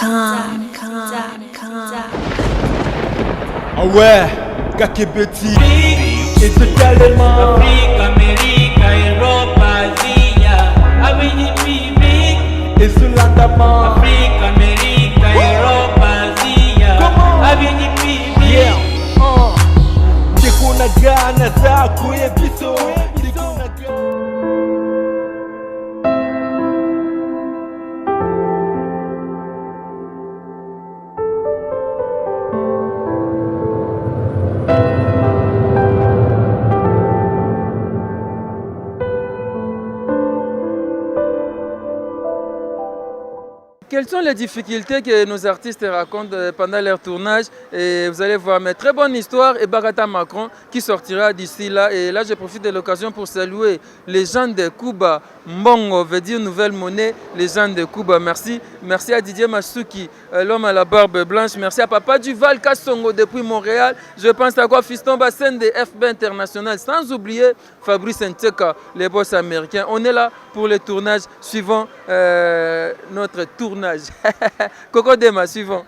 Ah ouais, Kake Petit. Et totalement. Afrique, Amérique, Europe, Asie, Avenue Et sous l'andamant. Afrique, Amérique, Europe, Asie, Avenue Yeah. Ndikunaga na zako ye biso. Quelles sont les difficultés que nos artistes racontent pendant leur tournage? Et vous allez voir, mais très bonne histoire et Bagata Macron qui sortira d'ici là. Et là, je profite de l'occasion pour saluer les gens de Cuba. Mbongo veut dire nouvelle monnaie, les gens de Cuba. Merci. Merci à Didier Masuki, l'homme à la barbe blanche. Merci à Papa Duval Kassongo depuis Montréal. Je pense à quoi Fiston Bassin de FB International. Sans oublier Fabrice Nteka, les boss américains. On est là pour le tournage suivant notre tournage. Coco Dema, suivant.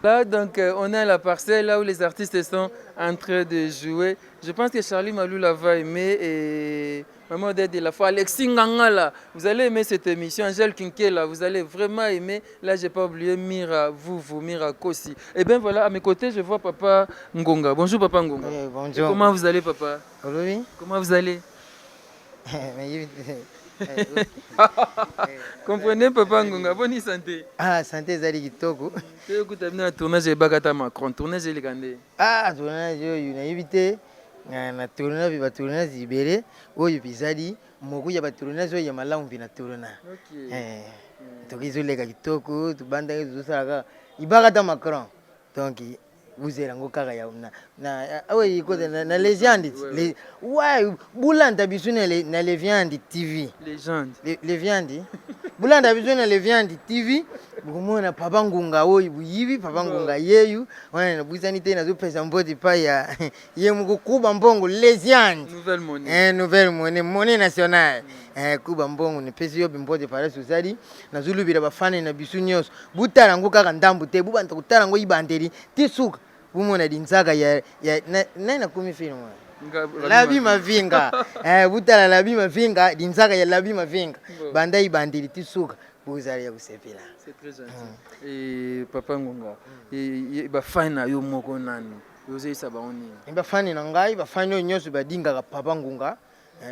Là, donc, on est à la parcelle là où les artistes sont en train de jouer. Je pense que Charlie Maloula va aimer et Maman de la fois Alexis Nganga là. Vous allez aimer cette émission. Angèle Kinké là, vous allez vraiment aimer. Là, j'ai pas oublié Mira Vuvu, Mira Kossi. Et bien voilà, à mes côtés, je vois Papa Ngonga. Bonjour Papa Ngonga. Bonjour. Comment vous allez Papa? Oui. Comment vous allez? Comprenez Papa Ngonga, bonne santé. Ah, santé Zali Kitoko. Tu écoutes un tournage de Bagata Macron, tournage de Ligandé. Ah, tournage yo évité. Na tournage va tournage libéré. Oyo bizali, moku ya ba tournage ya malamu vina tourna. OK. Tokizolega Kitoko, tubanda zo saka. Ibagata Macron. Donc vous êtes en kaka ya oui côté na légende ouais bulanda bisune na légende TV Légende légende bulanda bisune légende TV ngomona Papa Ngonga oyi buyibi Papa Ngonga yeyu wana na buzani tena zo pesa mbodi pa ya ye mukukuba mbongo légende nouvelle monnaie nationale kuba mbongo ne pesi yo bimbodi para susali na zulubira bafane na bisunyos butara ngo kaka ndambu te bubanta kutara ngo ibanderi tisuka bumona dinzaka ya na kumi film labi mavinga butara labi mavinga dinzaka ya labi mavinga banda ibanderi tisuka buzali ya kusepela. C'est très gentil. Et Papa Ngonga et bafana yo moko nani yoze sabaoni bafani na ngai bafani nyonso badinga ka Papa Ngonga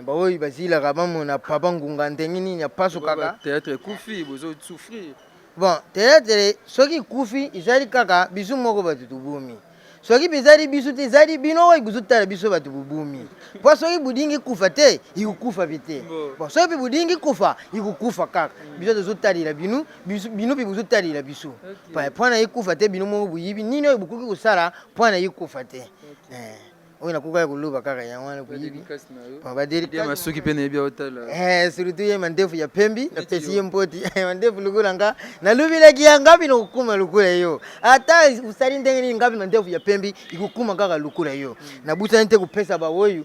ba oyi bazila ka bamona Papa Ngonga ndengini ya paso kaka théâtre kufi bozo souffrir. Bon, théâtre soki kufi izali kaka bisu moko batu tubumi. Soki bizali bisu te zali bino wa iguzutala biso batu bubumi. Kwa soki budingi kufa te ikukufa bite. Bon, soki budingi kufa ikukufa kaka. Biso tozotalira binu binu bibuzutalira bisu. Pa pwana ikufa te binu moko buyibi nini oyo bukuki kusala pwana ikufa te. Oyo nakuka kuluba kaka ya wana kuyibi. Ba dédicace masuki pene bia hotela. Surtout ye mandefu ya pembi na pesi ye mpoti. Mandefu lukula nga na lubile kia ngapi no kukuma lukula yo. Ata usali ndenge ngapi mandefu ya pembi ikukuma kaka lukula yo. Na busa nte kupesa bawoyu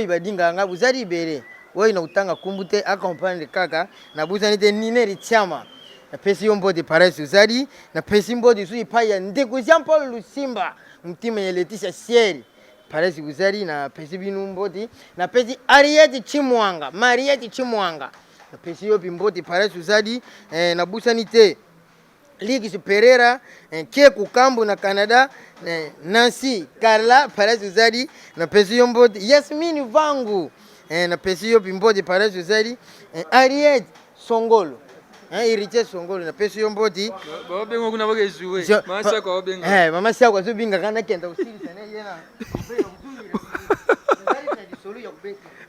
badinga nga buzali bere. Woyi na utanga kumbute accompagner kaka na busa nte nineri chama. Na pesi yo mpoti parasi usali na pesi mpoti sui paya ndeko Jean Paul Lusimba mtima ya Leticia Sieri. Paresi Guzari na pesi binu mboti na pesi Arieti Chimwanga Marieti Chimwanga na pesi yo bimboti Paresi Guzari na busanite Ligi Superera ke kukambu na Canada Nancy Carla Paresi Guzari na pesi yo mboti Yasmini Vangu na pesi yo bimboti Paresi Guzari Arieti Songolo Irite Songolo na pesi yo mboti ba bengo kuna boke jouer mama kwa benga mama sia kwa zubinga kana kenda usiri sana yena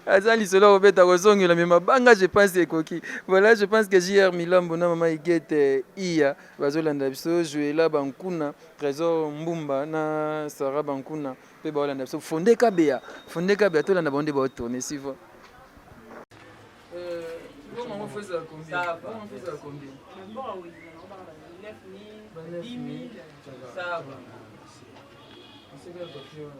Azali solo obeta kozongela mais mabanga je pense ekoki. Voilà, je pense que JR Milambo na mama Igete iya bazolanda biso jouer là bankuna Trésor Mbumba na Sarah bankuna pe bazolanda biso Fondé Kabea to landa bonde ba tourner suivant. Comment on fait ça combien? Comment on fait ça combien? Bon oui, 9 000, 10 000, ça va. C'est bien copieux.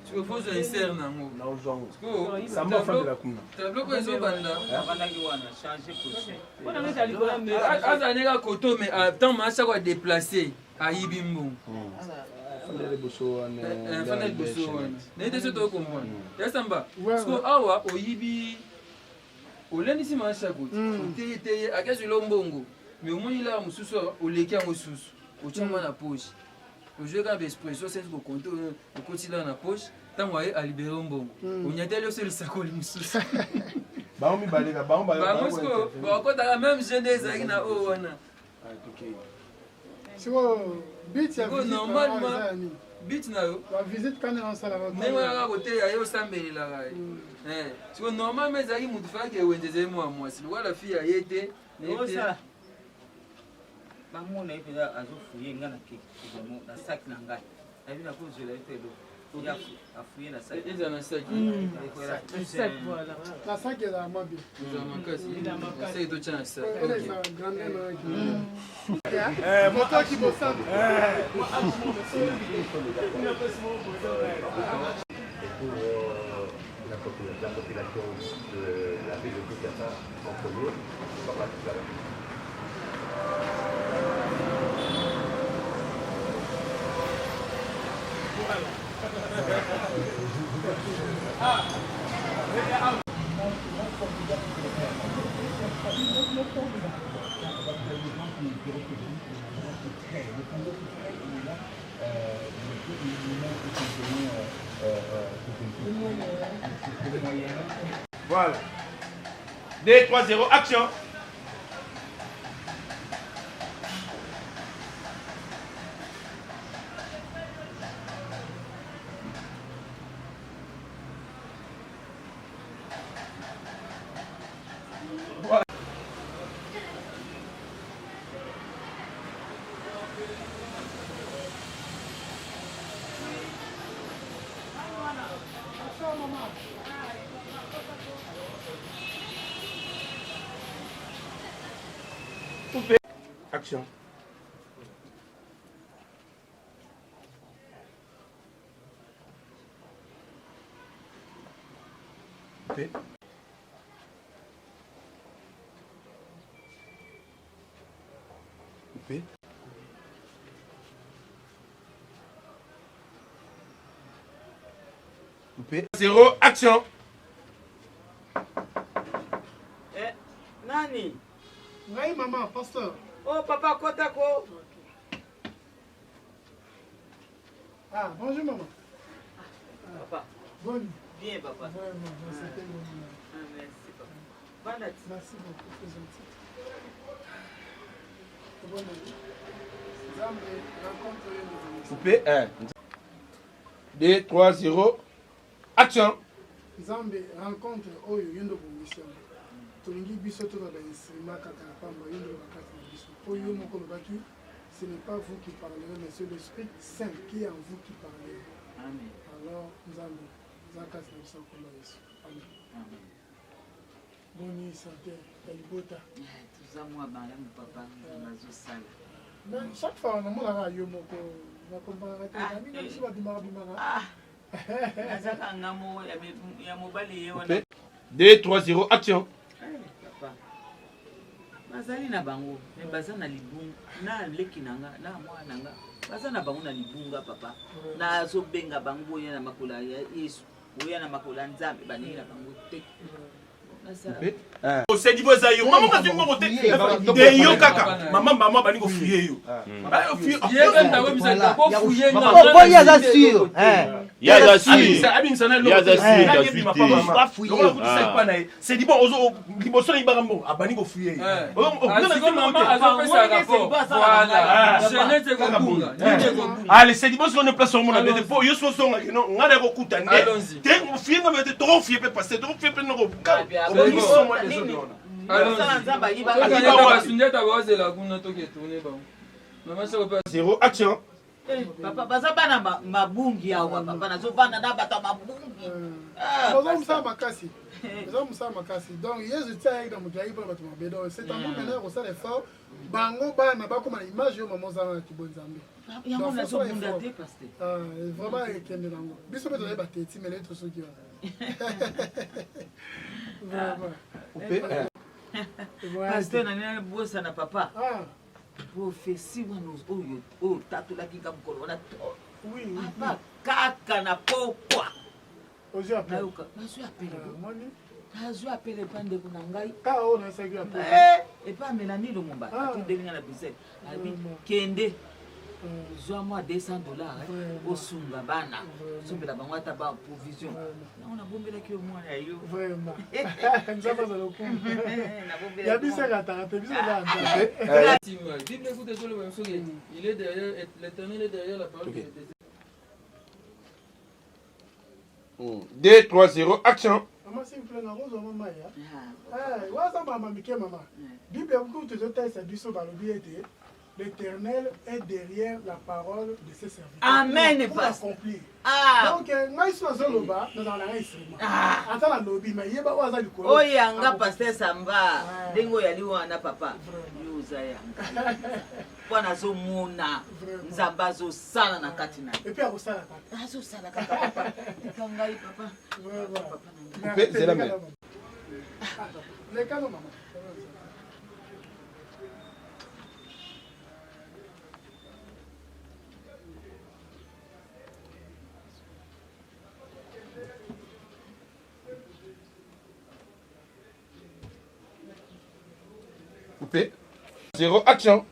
Tu peux poser un cerf nango. Ça m'a fait de la commune. Tableau quoi ils ont banda. changer Aza nega koto mais tant macha quoi déplacer à Ibimbo. Fandel boso wana. Fandel boso wana. N'était ce to comprendre. Ya samba. Parce que awa oyibi olendisi macha koto. Te akazi lombongo. Mais au moins il a mususu oleki en mususu. Ochama na poche. Aujourd'hui quand expression c'est ko compte au quotidien na poche. Tant ouais à libérer un bon. On y a tellement sur le sac au mususu. Ba on mi balega, ba on ba. Ba musko, ba ko ta même jeunesse avec na o wana. C'est quoi bit ya normalement bit na yo. La visite quand on s'en va. Mais moi à côté ya yo sambeli la rai. C'est quoi normalement mais zaki mutu fa ke wendeze moi si la fille a été ça bango na epeza azofuye nga na kiki na sac na ngai na bina ko je l'ai fait ya afuye na sac ils en sac sac voilà la sac est la mobile ils en makasi c'est to chance ça elle est grande moto qui bosse la population de la ville de Kinshasa en premier, par la tout à l'heure. Voilà. 2, 3, 0, action. Voilà. Action. Coupé. Coupé. Coupé. 0, action. nani ngai maman pasteur. oh papa kotako Ah bonjour maman. Papa Bonne. bien papa Vraiment, c'était bon. merci papa Bandati. Merci beaucoup, c'est gentil. Bonne nuit. Zambe, rencontre les Coupé. 1. 2, 3, 0. Action. Zambe, rencontre oyo yondo bongisha. Tolingi biso to na instrument kaka pamba yondo bakati na biso. Oyo moko lobaki, ce n'est pas vous qui parlerez, mais c'est l'Esprit Saint qui est en vous qui parlez. Amen. Alors, Zambe, zakati na biso komba Yesu. Amen. Amen. Boni santé, Kalibota. Tout ça moi malamu papa nazosala. Mais chaque fois on a yo moko na komba rete na biso badimaka bimaka. Nazaka ngamo ya mobali ye wana. 2, 3, 0, action. Papa. Bazali na bango, mais baza na libunga, na leki nanga, na mwa nanga. Baza na bango na libunga papa. Na zo benga bango ya na makula ya Yesu. Oya na makula nzambe baningi na bango te. C'est dit ça yo maman kasi ngo te de yo kaka maman maman bani ko fuyer yo ba fuyer ye kan tawo bisa ko fuyer nga Oh ya za sûr Ya za sûr. ça abim sana lo Ya za sûr, ya ya bi fuité. papa Pas fouiller. c'est dit bon ozo liboso ni barambo abani ko fuyer asiko mama azopesa rapport voilà jeunesse ekobunga nini ekobunga allez c'est dit bon si on est place au monde de po yo so so non ngana ko kuta nde Allons-y. te fuyer nga te trop fuyer peut passer trop fuyer peut no ko Allons-y. Allons-y. Allons-y. Basundeta bazela kuna toke tourner ba. Mama ça va 0 action. Papa baza bana mabungi awa papa nazo bana na bata mabungi. Baza msa makasi. Baza msa makasi. Donc yezu tia dans mon pays pour bata mabedo. C'est un bon maintenant on s'est fort. Bango bana ba comme image yo maman za ki bonzambe. Yango nazo bunda te pasteur. Vraiment ekende nango. Biso beto ba teti mais les autres ceux qui Vraiment. Pasteur nani bosa na papa. Prophétie oyo tatolaki ka mokolo wana papa kaka na pokwa nazwi apele epa ndeko na ngai epa Mélanie Lumumba atudelinga na bisele abi kende zwa mwa $200 osunga bana sombela bango ata ba provision nango nabombelaki yo mwana ya yo Bible écoute sur le même sujet. Il est derrière, l'Éternel est derrière la parole. 2, 3, 0, action. Maman, s'il vous plaît, non, vous avez maman. Waza maman, Mickey, maman. Bible écoute sur le texte du saut par le biais de l'Éternel est derrière la parole de ses serviteurs. Amen. Pour accomplir. Donc, moi, je suis dans le bas, dans la instrument. Attends la lobby, mais il y a pas de quoi. Oh, yanga pasteur Samba. Dengo yali wana papa. Yuza yanga. Bwana zo muna. Nzamba zo sala na katina. Et puis à vous sala kati. Zo sala kati papa. Kangai papa. C'est la même. Les canons maman. Coupé. 0, action.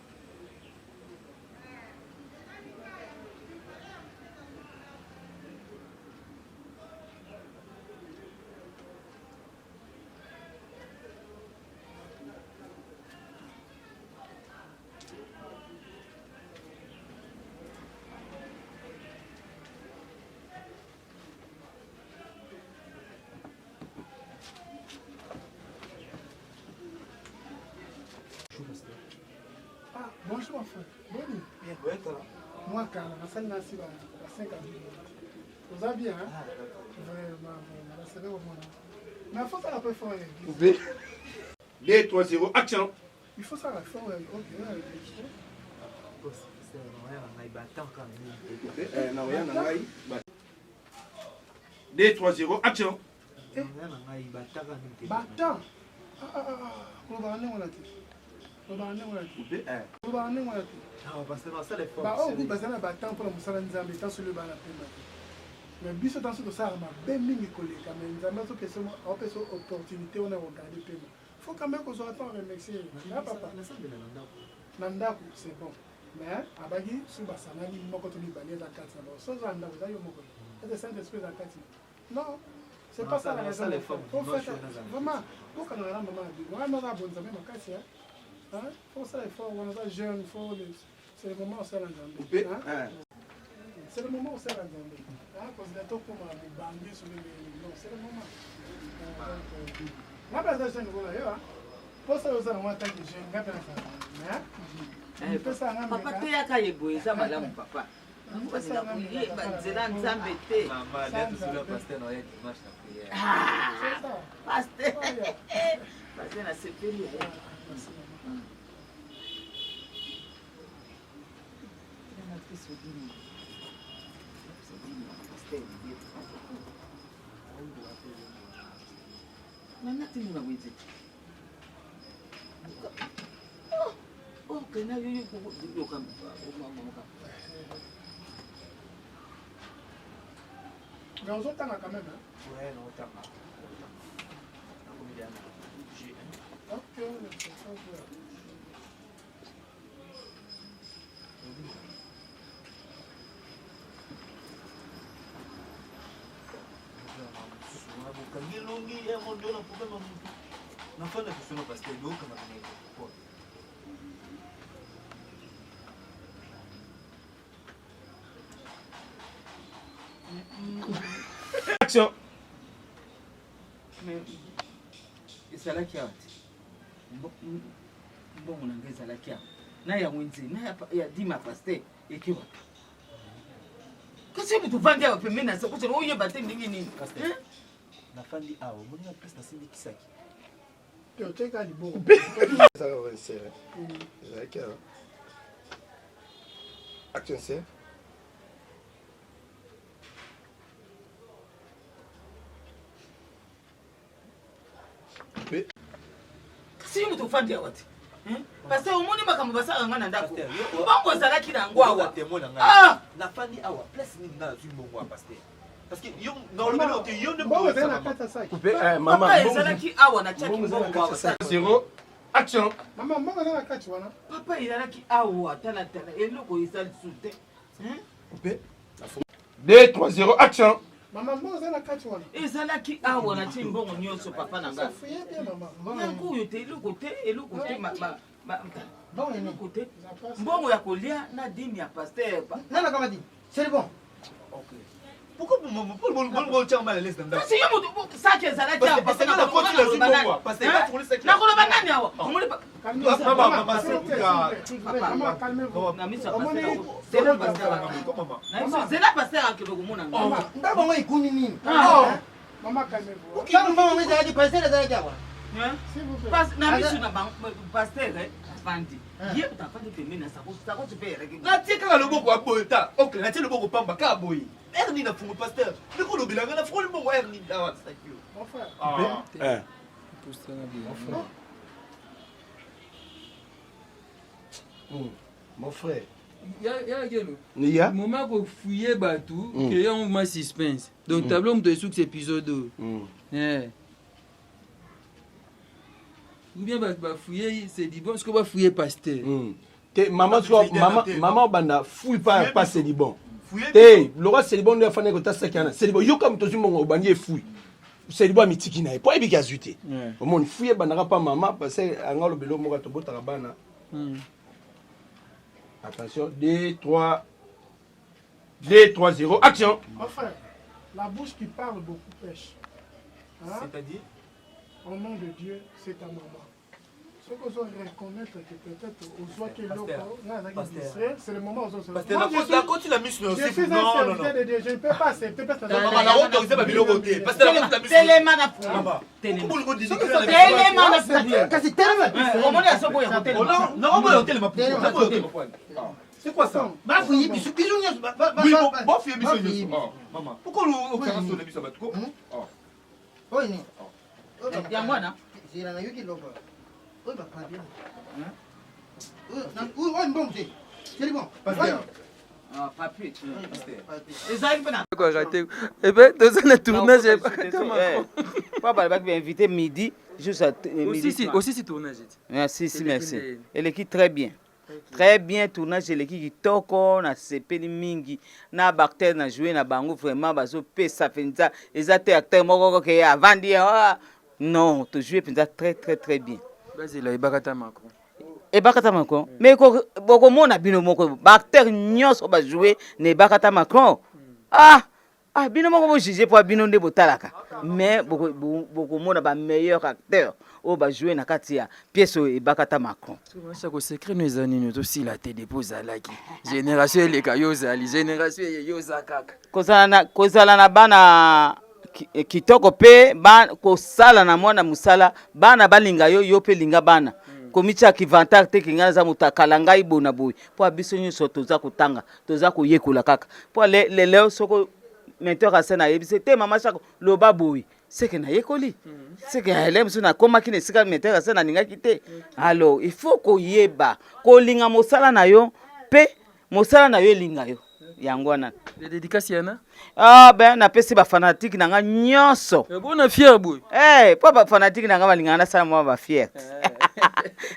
Bonjour, mon frère. Bonjour. Moi, quand on a 5 ans, vous allez bien, hein? Vraiment, c'est vrai au moins. Mais il faut ça un peu fort. Coupé. 2, 3, 0, action. Il faut ça la fort. Ok, Coupé. 2, 3, 0, action. Battant. On va aller, on l'a dit. Coupé. On va aller, on l'a dit. Oh, vous basez là, battant pour la moussala nzambe, tant sur le bas la peine. Mais biso dans ce que ça m'a bien mis collé quand même. Nzambe so que c'est une opportunité on a regardé paiement. Faut quand même qu'on soit temps remercier. Là papa. Nanda c'est bon. Mais abagi sous basanani moko to ni balier za kati na so za nda za yo moko. C'est Saint Esprit za kati. Non. C'est pas ça la raison. Faut faire vraiment pour qu'on ait la maman dit. Ouais, nous avons bonne ma kati hein. Hein? Faut ça effort, on est jeune, faut c'est le moment où c'est la jambe. C'est le moment où c'est la jambe. Hein, parce que les taux comme les bandits sur les non, c'est le moment. Ma personne c'est nouveau là, pour ça vous allez moi tant que jeune, gars ça. Hein? Papa te yaka yeboye za malamu papa. Nzela nzambe te. Maman, l'aide sur le pasteur Noël dimanche la prière. C'est ça. Pasteur. Pasteur na sepeli. Nana tinga wezi. Oh, kena yo yo kam. Mais on s'entend quand même hein. Ouais, non, t'as pas. OK, c'est ça. Action. Mais ezalaki awa te mbongo na ngai ezalaki awa na ya wenze na ya dima paster eke wapi kasi mutu vandi awa pembeni na soko oyo bate ndenge nini nafandi awa moninga place nasindikisaki oteka libongo action c'est kasi mutu vandi awa te parce que omoni makambo basala nga na ndako mbongo ezalaki na yango awa nafandi awa place nini nga nazwi mbongo ya paster parce que yo papa ezalaki awa natiaki mbongo awa 0 action mama mbongo eza na kati wana papa ezalaki awa talatala eloko ezali su te 2 3 0 action mama mbongo eza na kati wana ezalaki awa natie mbongo nyonso papa na nga fuye bien mama yango oyo te eloko te eloko te mbongo ya kolia na dini ya paster nana kama di c'est bon pourquoi bon tiens mal à l'aise dans kasi yo moto saki ezalaki awa parce que na koti la zimbo parce que pas pour le secret nakoloba nani awa omoni na miso ya paster zela paster akende komona nga ndabongo ikuni nini mama calmez-vous tango mama ezalaki pasteur ezalaki awa na miso na paster afandi ye utafandi pembeni na sakosi mpe ereki natie kaka loboko ya boye ta ok natie loboko pamba kaka boye ere nini nafungo paster nikolobelanga na froli mbongo ere nini awa sakio mon frère mon frère ya moment kofouye bato créer un mouvement suspense donc tableau moto esuki épisode oyo ou bien bafouye c'est dit bon ce que bafouye pasteur maman banda fouille pas c'est bon te lora c'est bon ndio afanya kota sakana c'est bon yoka mtozi mongo obandi e fouille c'est bon mitiki na po ebiki azuite au monde fouille banda pas maman parce que angalo belo moka to botaka bana attention 2 3 0 action mon frère la bouche qui parle beaucoup pêche c'est-à-dire au nom de Dieu c'est ta maman ce que vous reconnaître que peut-être aux soins que c'est le moment où la côte la mission je suis un serviteur de Dieu je ne peux pas accepter parce que maman la route c'est pas bilo côté parce que la côte la mission telema na maman telema na kasi telema omoni asoko ya kotelema non boyo telema c'est quoi ça bafuyi biso nyonso bon fille biso maman pourquoi on caresse sur les biso batuko oyo ni yango wana zira na yuki loba oyo bapapi oyo mbongo te c'est bon papier ezalaki mpe na raté ebe toza na tournage pa balobaki bainvité midi aussi tournage merci merci eleki très bien très bien tournage eleki kitoko na sepeli mingi na bacteur na jouer na bango vraiment bazopesa mpenza eza te acteur moko ke avandi non to jouer mpenza très bien bazela ebakata macron mais bokomona bino moko baacteur nyonso bajouer na ebakata macron bino moko bojuge mpo bino nde botalaka mais bokomona bameilleur acteur oyo bajouer na kati ya pièce oyo ebakata macron mashako secret no eza nini tosila te depo ozalaki génération eleka yo ozali génération yo oza kaka kozala na bana kitoko mpe kosala na mwana mosala bana balinga yo mpe linga bana komitia kivantar te kinga za moto akala ngai bona boye mpo biso nyonso toza kotanga toza koyekola kaka mpo lelo soko menteur ase nayebisi te mama chako loba boye seke nayekoli seke ele mosu nakomaki na esika menteur ase nalingaki te alors il faut koyeba kolinga mosala na yo mpe mosala na yo elinga yo yango wana dédicace yana ben napesi bafanatique na nga nyonso bona fier boye mpo bafanatique na nga balinganga nasala mwa bafiere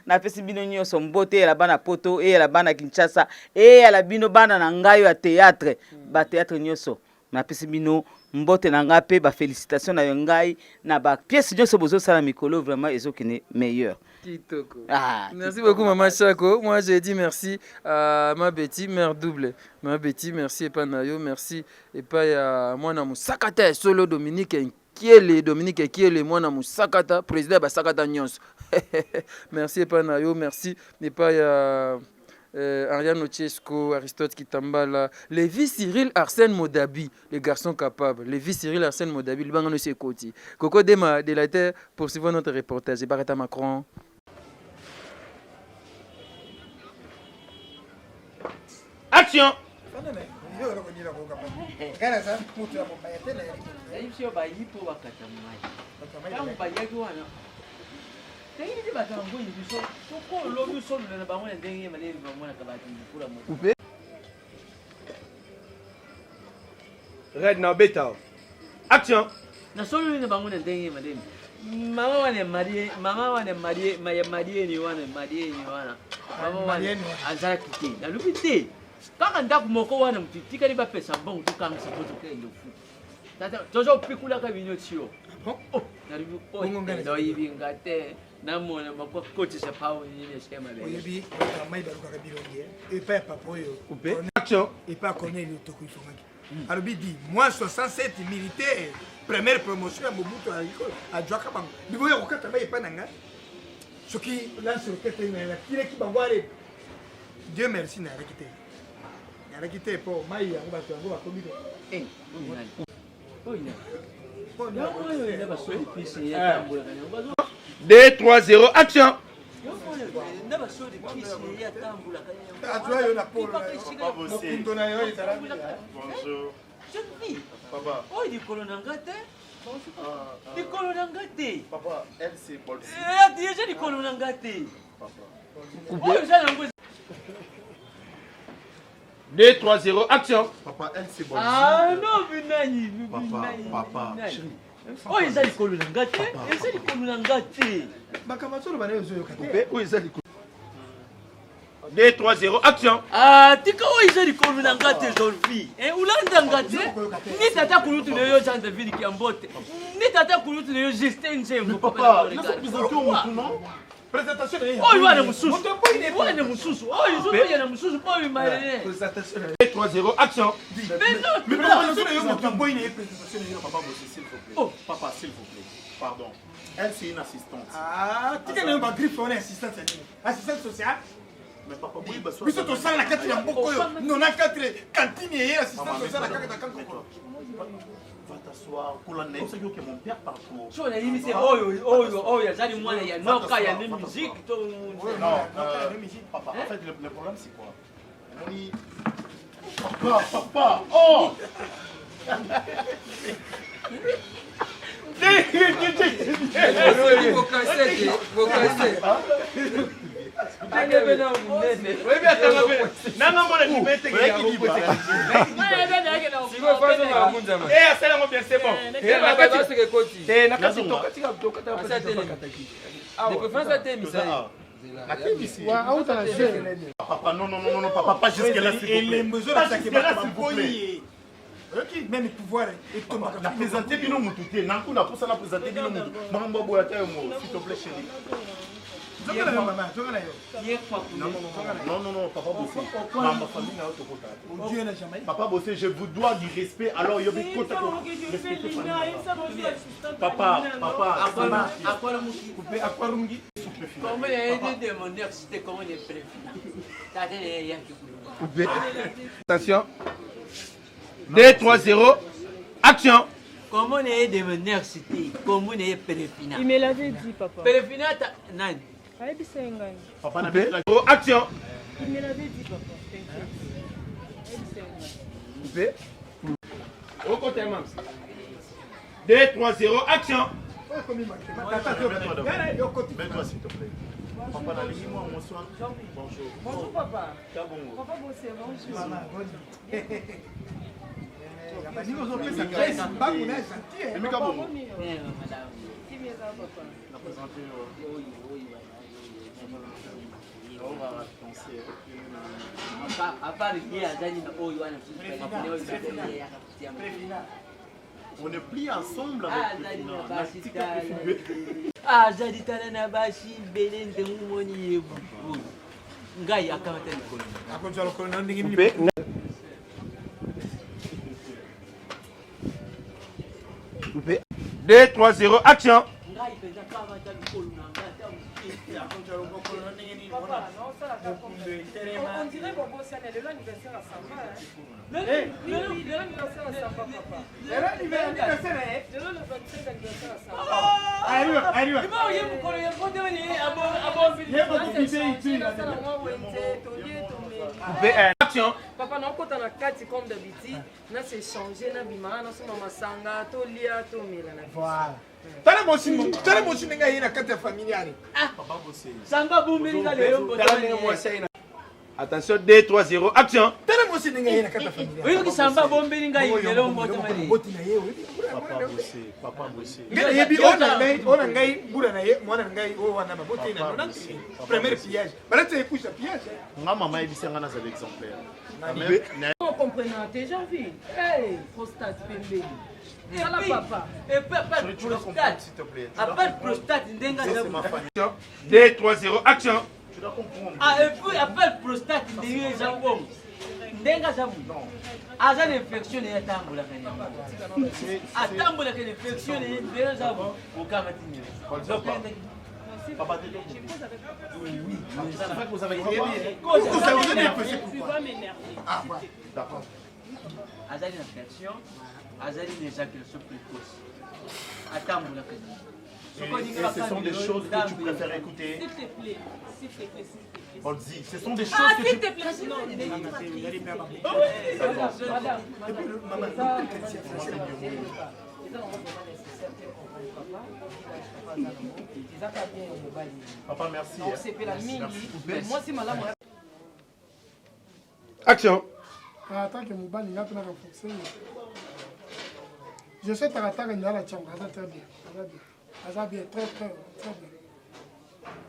napesi bino nyonso mbote eyala bana poto eyala bana kinshasa eyala bino bana na ngai ya théâtre batéâtre nyonso napesi bino mbote na nga mpe bafélicitation na yo ngai na bapièce nyonso bozosala mikolo vraiment ezokende meilleur. Merci beaucoup Maman Chako. Moi j'ai dit merci à ma Betty, mère double. Ma Betty, merci et pas Nayo, merci et pas à moi na musakata solo Dominique qui est le moi na musakata président ba sakata nyonso. Merci et pas Nayo, merci et pas Ariane Ochesco, Aristote Kitambala, Lévi Cyril Arsène Modabi, les garçons capables. Lévi Cyril Arsène Modabi, le Bangano Sekoti. Coco Dema de la Terre, poursuivons notre reportage. Barata Macron. Action! Red na beta. Action. Na solo ni bangu na ndenge madeni. Mama wane marié ni wana. Mama wane azara kiti. Na lubite. Kaka ndaku moko wana mtitika ni ba pesa bon to kanga sa poto ke ndo fu. Tata tozo pikula ka binyo tio. Oh, na ribu po. Ndo yibi ngate. Na mona makwa coach sa pawo ni ne schema be. Oyebi mai baruka ka bilongi et pas papa yo. Coupé. Action. Et pas connaître le toku ifongaki. Alors il dit moi 67 militaires première promotion à Mobutu à Djaka Bango. Ni boya kokata ba epa nanga. Soki là sur le terrain la kile ki bangware. Dieu merci na rekité. Na rekité po mai ya ba tango ba komido. Eh, oina. 2, 3, 0, action! Bonjour. Papa. Papa, elle c'est Paul. Papa. 2, 3, 0, action! Papa, elle c'est Paul. Ah non, Binani. Papa. Oh, ils ont les colons gâtés. Ils ont les colons gâtés. Où ils ont les colons? 2, 3, 0, action! Ah, tika oh, ils ont les colons gâtés aujourd'hui. Et où l'on gâté? Ni tata kulutu ne yo chante vidi kiambote. Ni tata kulutu ne yo Justin Nzembo. Papa, nous sommes présentés au non? Présentation. Oh, il va aller Moussous. Oh, il est Moussous. Oh, ils ont payé la Moussous. Oh, il m'a allé. Présentation. 2, 3, 0, action! Mais non, Mais présentation de Papa, s'il vous plaît. Oh, papa, s'il vous plaît. Pardon. Elle, c'est une assistante. Ah, tu connais ma griffe, on est assistante. Assistante sociale. Mais papa, oui, bah, Biso to sang la kati ya mboko yo. Nona 4 cantine et assistante sociale la kati ya kanko. Va t'asseoir. Pour la neige, c'est que mon père partout. sur la limite, oh, yazali mwana ya noka ya musique. Non, papa, en fait, le problème, c'est quoi? Oui. Papa, oh! Vou casser. Papa, non, papa, pas jusque-là, s'il vous plaît. Même pouvoir et tout la présenter bino mututé nanku na posa na présenter bino mutu mambo boya tayo mo s'il te plaît chérie non papa bossé ma famille na auto kota Dieu n'a jamais papa bossé je vous dois du respect alors yo bi kota respecter papa Akwala muki couper aquarungi comment est de mon université comment est préfina ta télé yaki Attention. 2, 3, 0, action! comment est de mon université comment est préfina Il me l'avait dit, papa. préfina nani papa na Action! Il me l'avait dit, papa. Coupé. Au côté, maman. 2, 3, 0, action! mets-toi s'il te plaît papa na lingi moi bonsoir bonjour Bonjour, papa. Kabongo Papa, bossé, bonjour. maman Emi Kabongo madame na présenter à part qui azali na oyo wana on est plus ensemble avec azali tala na basi bele ndengu moni yebu ngai akamata likolo akonja lokolo na ndingi Coupé. Coupé. 2, 3, 0, action! ngai peza kamata likolo na ngata akonja lokolo na ndingi ni papa non ça la Bosana, le anniversaire à Samba. Le anniversaire à Samba, papa. Le anniversaire à Samba. Arrive. Action. Papa, non, quand on a 4 comme d'habitude, on s'est changé, on a bimara, on a masanga, on lia, on mila. Voilà. Tala moshi nenga yina kati ya familia ni. Samba bumbiri ka leo Attention, 2, 3, 0, action. Tala moshi nenga yina kati ya familia. Oyo ki samba bumbiri nga leo mboto mali. Boti na yeye. Papa bossé. Ngene yebi ona ngai bura na ye mwana ngai o wana maboti na nona. Premier pillage. Bala te kusha pillage. Nga maman ebisanga na za exemplaire. On comprend déjà vu. Hey, prostate pembeni. Sala papa. Et pas prostate. S'il te plaît. Appelle prostate ndenga C'est jabu. ma famille. 2, 3, 0, action. Tu dois comprendre. Ah, et puis appelle prostate ndenga jabu. Ndenga jabu. Aza infection ya tambola kanya. Atambola kanya infection ya ndenga jabu. Okama tinye. Papa, t'es oui. C'est vrai que vous avez été Tu vas m'énerver. Ah, d'accord. Azali infection, azali éjaculation précoce. Atambola kanya. Ce sont des choses que tu préfères écouter. S'il te plaît, s'il te plaît, s'il te plaît. Bolzi, ce sont des choses Ah, que s'il tu... te plaît, sinon, Papa, merci. moi, c'est malade. Action. En tant que mobile, il a pu renforcer. Je sais que tu as la chambre. Très bien. Ça va bien. Très bien.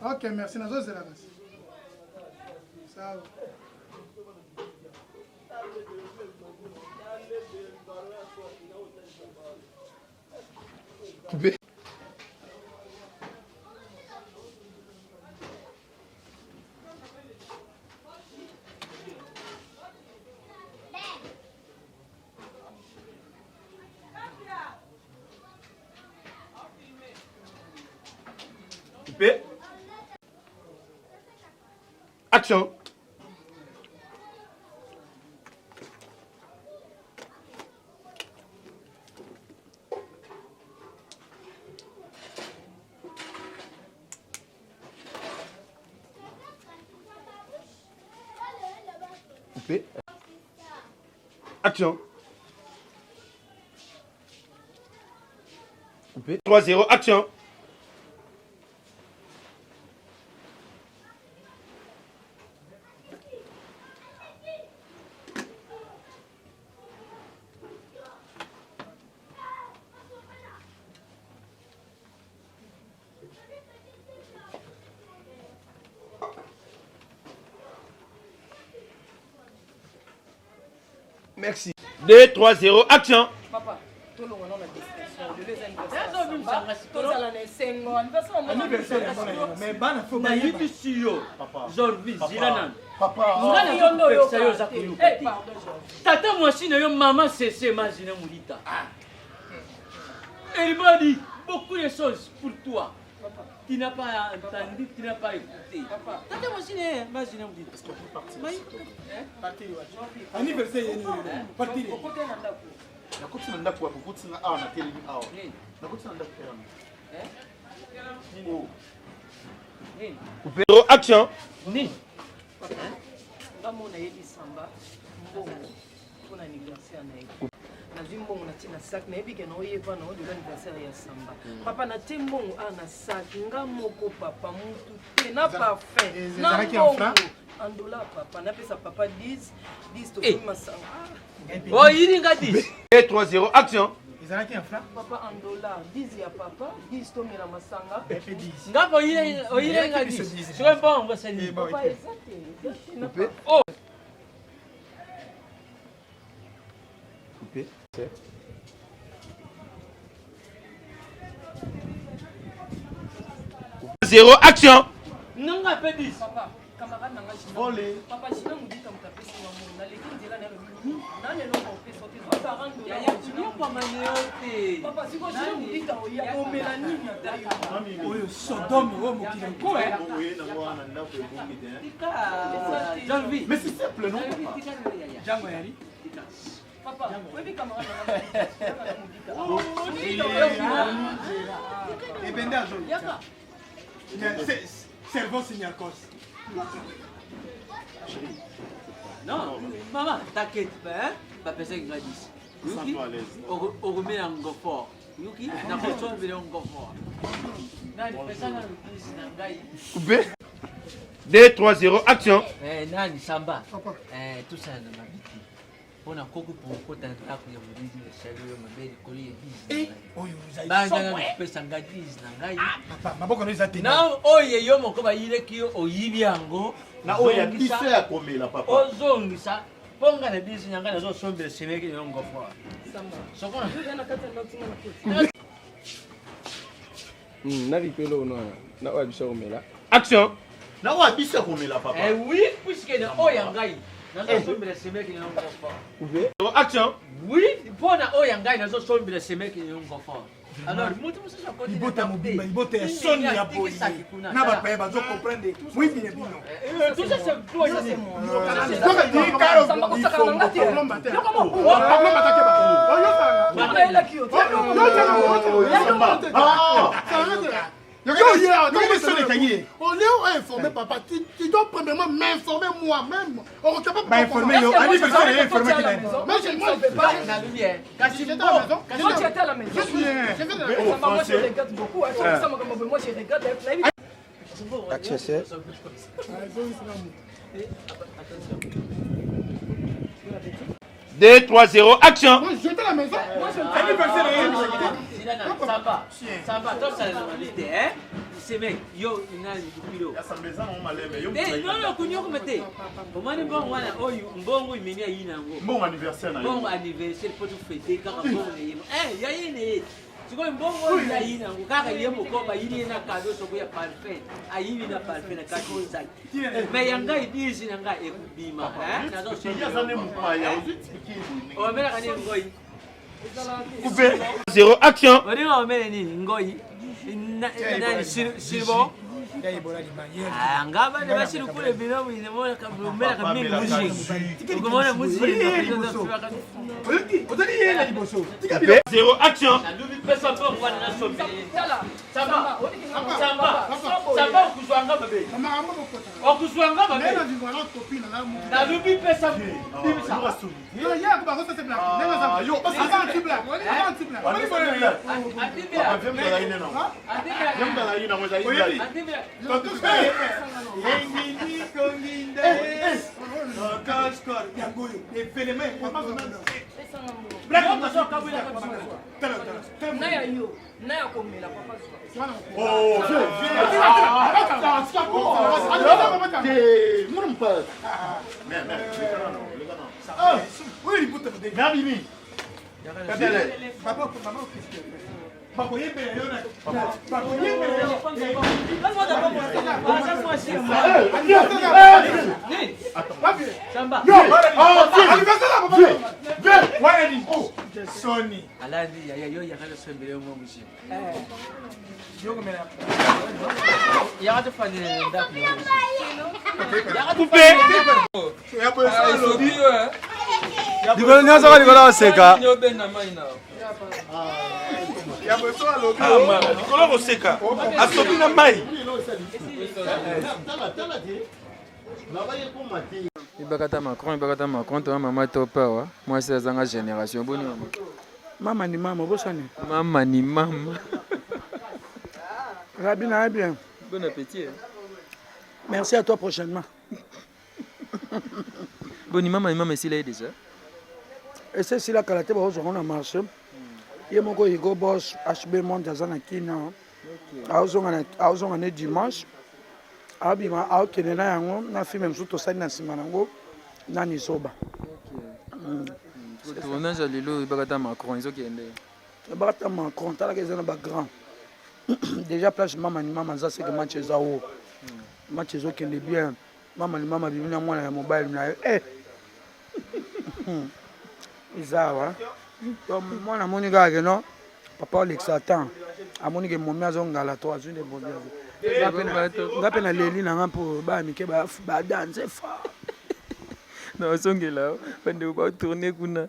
Ok, merci. C'est la base. Ça va. Coupé. Coupé. Action. Coupé. Action. Coupé. 3, 0, action. Merci. 2, 3, 0, action. Papa, tout le monde a la description. Je les anniversaires. Tout ça, là, c'est un anniversaire. Mais bana faut Na yibi siyo. Zorbi zilana. Papa. Ngana yondo yo sayo za kuyuka. Tata mwashine yo mama sese mazina mulita. Everybody, beaucoup de choses pour toi. Tu n'as pas entendu, tu n'as pas écouté. Tata mwashine mazina mulita. Est-ce qu'on peut partir? Anniversaire, parti. Nakuti nanda kwa kukuti na awa na telemi awa. Nakuti nanda kwa Coupé. Action. Ni. Ngamo na yebi samba. Mbongo. Pour l'anniversaire na yebi. Na zimbongo na tina sac na yebi ke na oyeba na de l'anniversaire ya samba. Papa na timbongo na sac ngamo ko papa mutu te na parfum. Na mbongo. En dollar papa na pesa papa 10 to ma sanga. Oh, iringa 10. 2, 3, 0, action. Papa en dollar 10 ya papa 10 to mira masanga. Ngako oyirenga 10. Sio bon, on va salir. Papa exact. Coupé. Oh. Coupé. 0, action. Nanga pe 10. Papa, camarade nanga jina. Olé. Papa jina mudita mutapesi wa mungu. Na leki ndela na nani lo ko pesa te. Papa rando ya Papa, si vous dites qu'il y a un mélanine. Mais c'est simple, non? Papa, oui, camarade. Et Bendajo. Servons Signakos. Non, maman, t'inquiète pas, hein? Papa, c'est Gladys. Yuki, on remet un go fort. Yuki, n'a pas besoin de un go fort. Coupé. 2, 3, 0, action. Nani, Samba. Tout ça, on a dit. On a beaucoup pour côté de la couleur de salut, ma belle collier. Et, oh, vous avez dit, non, oh, yo, mon copain, il est qui au Yibiango. Na oh, il y a 10 à combien là, papa? Oh, zone, ça. Ponga na bisi nyanga na zo sombe le semeki ni ngo fwa. Sokona. Na ripelo no na wa bisa omela. Action. Na wa bisa omela papa. Eh oui, puisque na oyangai. Na zo sombe le semeki ni ngo fwa. Ouvert. Action. Oui, pona oyangai na zo sombe le semeki ni ngo fwa. Alors, mutu musa sa côté. Ibota mobimba, ibota ya soni ya boyi. Na ba pa ba zo comprendre. Oui, bien bien. Tout ça c'est toi, ça c'est moi. On est informé, papa. Tu dois premièrement m'informer moi-même. On ne peut pas m'informer. Mais je ne savais pas. Quand tu étais à la maison, moi je regarde beaucoup. Moi je regarde. Action, c'est. 2, 3, 0, action. J'étais à la maison. Samba, toi ça la réalité, hein? C'est mec, yo, il a le pilo. Eh, non, kunyo kumete. Bomani bon wana, oh, mbongo imenia yina ngo. Bon anniversaire na yo. Bon anniversaire pour tout fêter kaka mbongo ne yima. Eh, ya yine. Siko mbongo ina yina ngo kaka yemo koba yini na kado soko ya parfait. Ayibi na parfait na kado zaki. Mais yanga idisi nanga ekubima, hein? Na zo ya zane mupaya, uzitiki. O mera kani ngoi. Coupé. 0, action. Odi o mera ni ngoi. Nani sirbo? Ngaba ne bashiri kule binamu inamona kabumela kamili muzi. Ukomona muzi. 0, action. Pesa kwa wana na sombe. Samba. Samba kuzwanga babe. Okuzwanga babe. Na lubi pesa. Bimisa. Yo ya kwa kosa c'est black. Nena za. Yo, avant tu black. Avant tu black. Sony. Alandi ya yo ya kana sembele mo mushi. Yo komela. Ya ka tofani ndaku. Ya ka Coupé. Ya po ça lobby. Dikolo nyoso ka dikolo oseka. Ya po ça lobby. Dikolo oseka. Asobi na mai. Ibakata Macron, toi maman topa, moi c'est la génération. Bonne Maman ni maman, bosani. Maman ni maman. Rabina, bien. Bon appétit. Merci à toi prochainement. Bon, maman, ici là déjà. Et c'est si la qualité va on a marché. Il y a mon go boss HB Montazana Kina. Auzon dimanche. Abima aokene yango na fi même surtout ça na sima nango na nisoba. Tournage lelo ibakata Macron izo kende. Ibakata Macron tala ke zana ba grand. Déjà place maman ni maman ça c'est que match ezao. Match ezo kende bien. Maman ni maman bibina mwana ya mobile na eza awa mwana amoni kaka ke non papa olexatan amoni ke momi azongala to azwi nde momi nga mpe na leli na nga mpo baya mike badanse fa na osongela bandeko baotourne kuna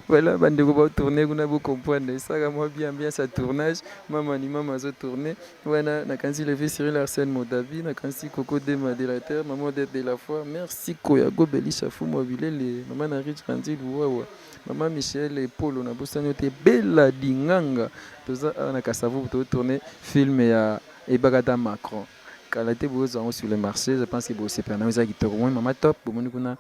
voilà bandeko baotourne kuna bocomprendre esaka mwa bien ambiance ya tournage mama ni mama azotourne wana nakanisi levé Cyril Arsène Modavi nakanisi Coco de Madélateur maman de la foi merci Koyago Belisha Fumo Bilele mama na Rich Randy Luwawa mama Michel et Polo na bosani te Bella Dinganga toza na Kasavu tourner film ya Ebagata Macron qualité bozango sur le marché je pense que bo sepana vous qui to moi mama top bomoni kuna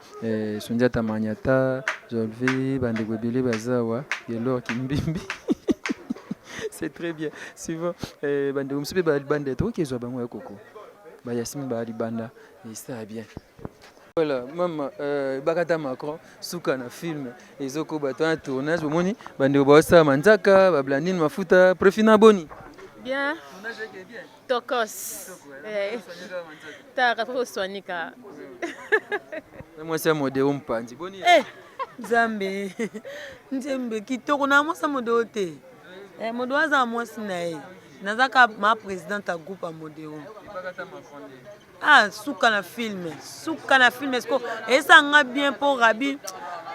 Sundiata Maniata Jolvé bandeko ebele bazawa yelo kimbimbi c'est très bien suivant bandeko msupe ba bande to kezwa bango ya koko ba Yasmine ba libanda et ça bien. Voilà, maman, Bagata Macron, souka na film, ezoko bato un tournage, bomoni bandeko ba manzaka, ba blandine mafuta, préfina boni. Bien. Tokos. Taka trop soignika. Moi c'est modèle mpanzi. Boni. Nzambe. Nzambe kitoko na mosa modèle te. Modèle aza mwasi na ye. Nazaka ma présidente a groupe a modèle. Ah, souka na film est-ce que ça nga bien pour Rabi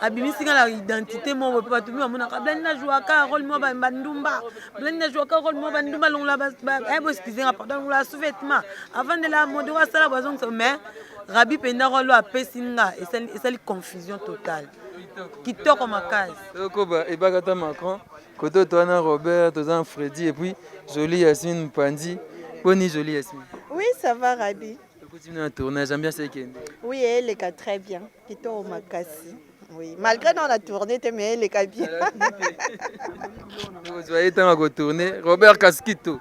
abimisi la identité mo pe batumi amona kabla jouer ka rôle mo ba ndumba blenda jouer ka rôle mo ba ndumba longla ba excusez pardon la sous-vêtement avant de la mode wa sala bazong mais Rabi penda rôle a pesinga et ça confusion totale kitoko makasi koba e Bagata Macron koto toana Robert tozan Freddy et puis jolie Yasmine Pandi boni jolie Yasmine. Oui, ça va Rabi. Un tournage, ambiance Kende. Oui, elle est très bien. Kito Makasi. Oui, malgré dans la tournée, mais elle est bien. Vous voyez, tant qu'on tourner, Robert Casquito.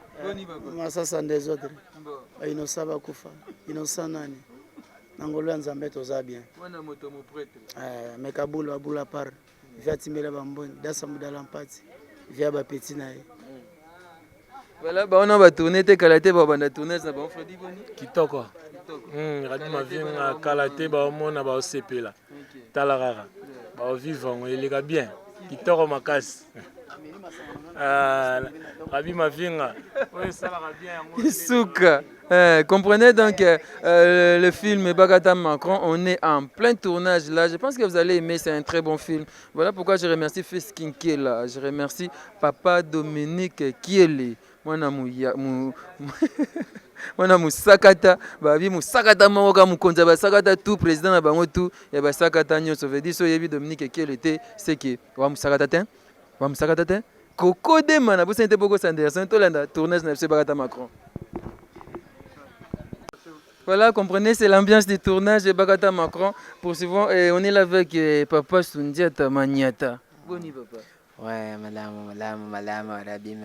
Ça, c'est des autres. Innocent Bakoufa. Innocent Nani. Nangolo Nzambe toza bien. Wana moto mo prêtre. Mekabulu abula par. Via Timela Bamboni, Dasa Mudalampati. Via ba petit na ye. Voilà, bah on va tourner tes qualités, bah on va tourner ça, bah on Freddy Boni. Kitoko. Radio Mavin qualité, bah on a bah OCP là. Talarara. Bah vivant, il est bien. Kitoko Makas. Radio Mavin. Oui, ça va bien. Souka. Comprenez donc le film Bagata Macron, on est en plein tournage là. Je pense que vous allez aimer, c'est un très bon film. Voilà pourquoi je remercie Fils Kinkela, je remercie Papa Dominique Kiele. Mwana musakata babi musakata moko mukonza basakata tout président na bango tout ya basakata nyonso veut dire so yebi Dominique Kiele te c'est que wa musakata te Coco de mana bu sente boko Sanderson to landa tournage na Bagata Macron. Voilà, comprenez, c'est l'ambiance du tournage de Bagata Macron. Poursuivons, et on est là avec Papa Sundiata Maniata. Boni papa. Ouais, madame, Rabi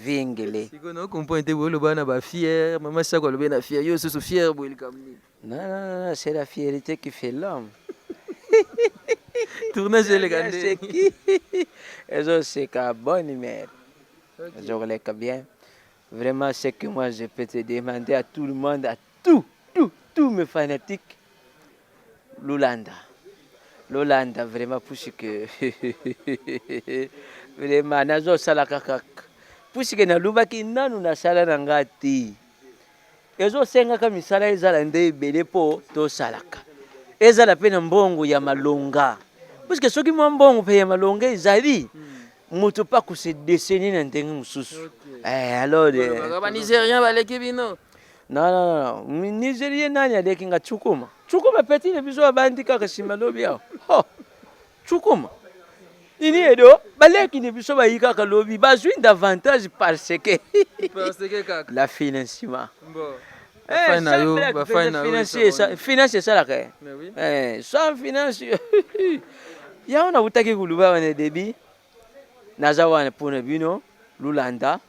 vingele. Si vous comprenez, vous êtes fier, maman chaque fois vous fier, yo suis fier pour le camion. Non, c'est la fierté qui fait l'homme. Tournage élégant. C'est qui? Et c'est qu'à bonne humeur. Je relève bien. Vraiment, c'est que moi je peux te demander à tout le monde, à tous mes fanatiques, Lolanda, vraiment, pour que vraiment, nazo salakakak, pour que na lubaki nanu na sala nangati. Ezo senga kama misala ezala nde belepo to salaka. Ezala pena mbongo ya malonga. Parce que soki mwa mbongo pe ya malonga ezali. Moto pas que se dessiner dans des moussus. Alors les Nigériens va l'équipe non. Non, Nigérien nani aleki nga Chukuma. Chukuma petit le biso bandi kaka simalobi yao. Oh. Chukuma. Ini edo baleki ne biso ba yika ka lobi bazwi davantage parce que kaka la financement. Bon. Finance ça la ka. Sans finance. Ya ona utaki kuluba wane debi. Nazawa pour bino Lolanda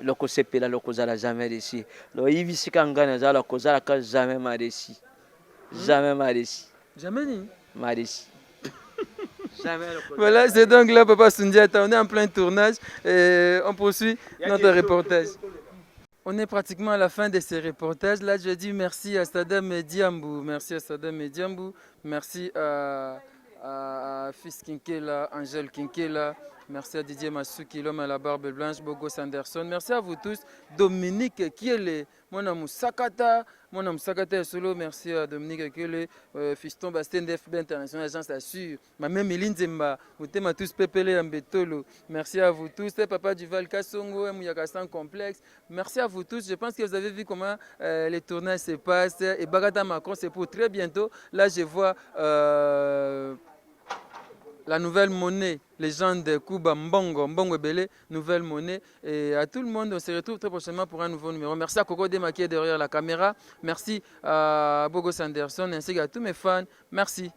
loko sepela loko zala jamais réussi lo yivi sikanga nazala ko zala ka jamais ma réussi jamais voilà c'est donc là Papa Sundiata on est en plein tournage et on poursuit notre reportage. On est pratiquement à la fin de ce reportage. Là, je dis merci à Sadam Diambou, merci à à Fils Kinkela, Angèle Kinkela. Merci à Didier Masuki, l'homme à la barbe blanche, Bogo Sanderson. Merci à vous tous. Dominique Kiele, mon ami Sakata, solo. Merci à Dominique Kiele, Fiston Bastien d'FB International, agence assure. Ma mère Méline Zemba, vous t'aimez tous Pépélé Ambetolo. Merci à vous tous. Papa Duval Kassongo, Mouyakastan Complexe. Merci à vous tous. Je pense que vous avez vu comment les tournages se passent. Et Bagata Macron, c'est pour très bientôt. Là, je vois la nouvelle monnaie, légende de Kuba Mbongo Belé, nouvelle monnaie. Et à tout le monde, on se retrouve très prochainement pour un nouveau numéro. Merci à Coco Dema qui est derrière la caméra. Merci à Bogo Sanderson ainsi qu'à tous mes fans. Merci.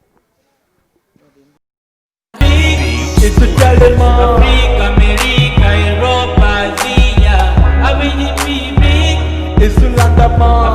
Africa, America, Europa, Asia, Abidjan, Bibi, Esulandama.